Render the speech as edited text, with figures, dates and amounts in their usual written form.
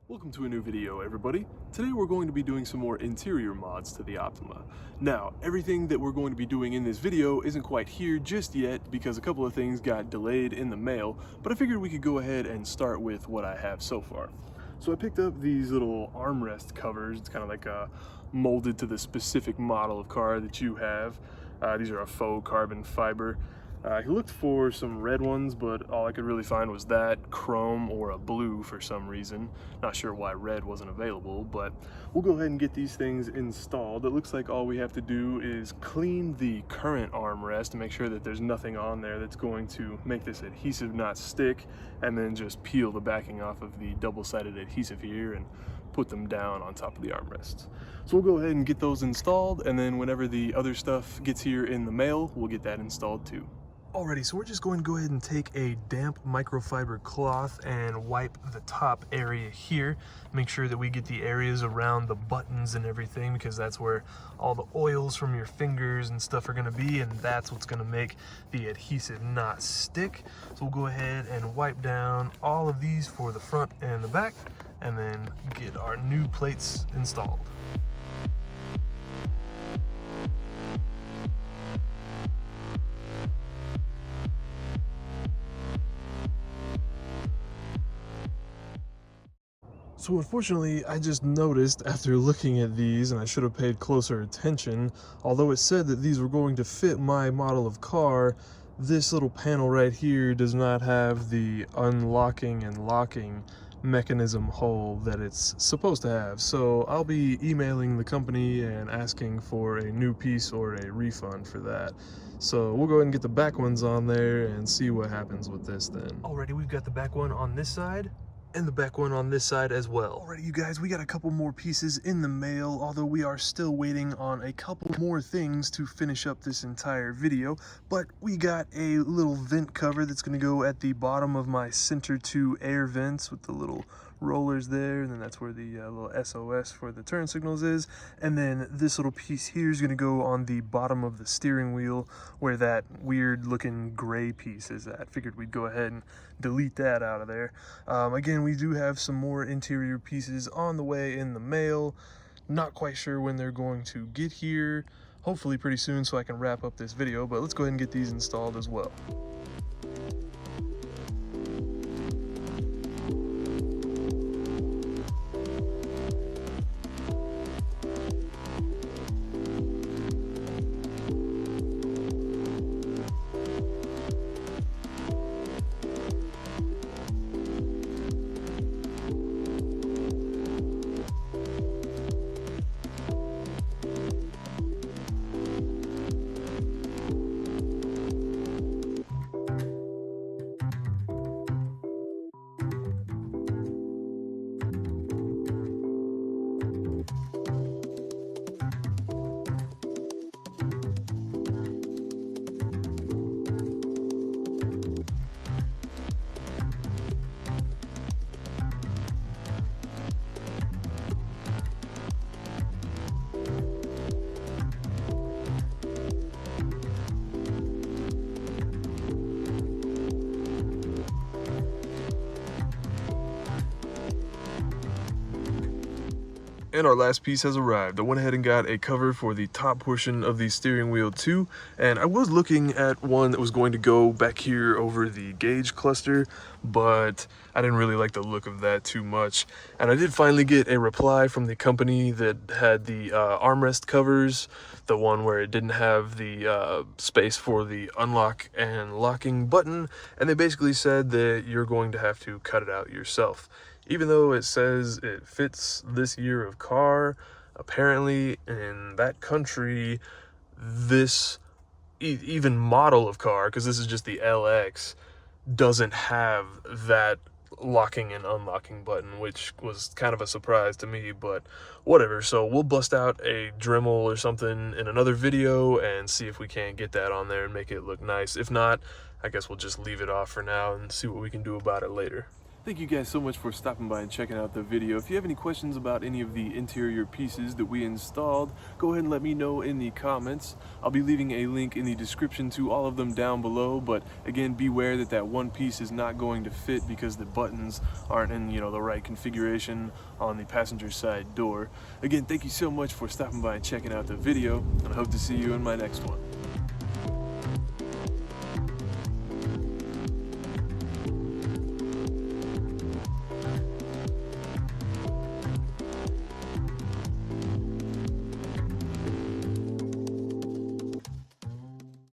Welcome to a new video, everybody. Today we're going to be doing some more interior mods to the Optima. Now, everything that we're going to be doing in this video isn't quite here just yet because a couple of things got delayed in the mail, but I figured we could go ahead and start with what I have so far. So I picked up these little armrest covers. It's kind of like molded to the specific model of car that you have. These are a faux carbon fiber. I looked for some red ones, but all I could really find was that, chrome, or a blue for some reason. Not sure why red wasn't available, but we'll go ahead and get these things installed. It looks like all we have to do is clean the current armrest to make sure that there's nothing on there that's going to make this adhesive not stick, and then just peel the backing off of the double-sided adhesive here and put them down on top of the armrests. So we'll go ahead and get those installed, and then whenever the other stuff gets here in the mail, we'll get that installed too. Alrighty, so we're just going to go ahead and take a damp microfiber cloth and wipe the top area here. Make sure that we get the areas around the buttons and everything, because that's where all the oils from your fingers and stuff are going to be, and that's what's going to make the adhesive not stick. So we'll go ahead and wipe down all of these for the front and the back, and then get our new plates installed. So unfortunately, I just noticed after looking at these, and I should have paid closer attention, although it said that these were going to fit my model of car, this little panel right here does not have the unlocking and locking mechanism hole that it's supposed to have. So I'll be emailing the company and asking for a new piece or a refund for that. So we'll go ahead and get the back ones on there and see what happens with this then. Alrighty, we've got the back one on this side and the back one on this side as well. Alrighty, you guys, we got a couple more pieces in the mail, although we are still waiting on a couple more things to finish up this entire video. But we got a little vent cover that's going to go at the bottom of my center 2 air vents with the little rollers there, and then that's where the little SOS for the turn signals is. And then this little piece here is going to go on the bottom of the steering wheel where that weird looking gray piece is at. Figured we'd go ahead and delete that out of there. Again, we do have some more interior pieces on the way in the mail. Not quite sure when they're going to get here. Hopefully pretty soon so I can wrap up this video, but let's go ahead and get these installed as well. And our last piece has arrived. I went ahead and got a cover for the top portion of the steering wheel too, and I was looking at one that was going to go back here over the gauge cluster, but I didn't really like the look of that too much. And I did finally get a reply from the company that had the armrest covers, the one where it didn't have the space for the unlock and locking button, and they basically said that you're going to have to cut it out yourself. Even though it says it fits this year of car, apparently in that country, this even model of car, because this is just the LX, doesn't have that locking and unlocking button, which was kind of a surprise to me, but whatever. So we'll bust out a Dremel or something in another video and see if we can't get that on there and make it look nice. If not, I guess we'll just leave it off for now and see what we can do about it later. Thank you guys so much for stopping by and checking out the video. If you have any questions about any of the interior pieces that we installed, go ahead and let me know in the comments. I'll be leaving a link in the description to all of them down below, but again, beware that that one piece is not going to fit because the buttons aren't in, the right configuration on the passenger side door. Again, thank you so much for stopping by and checking out the video, and I hope to see you in my next one.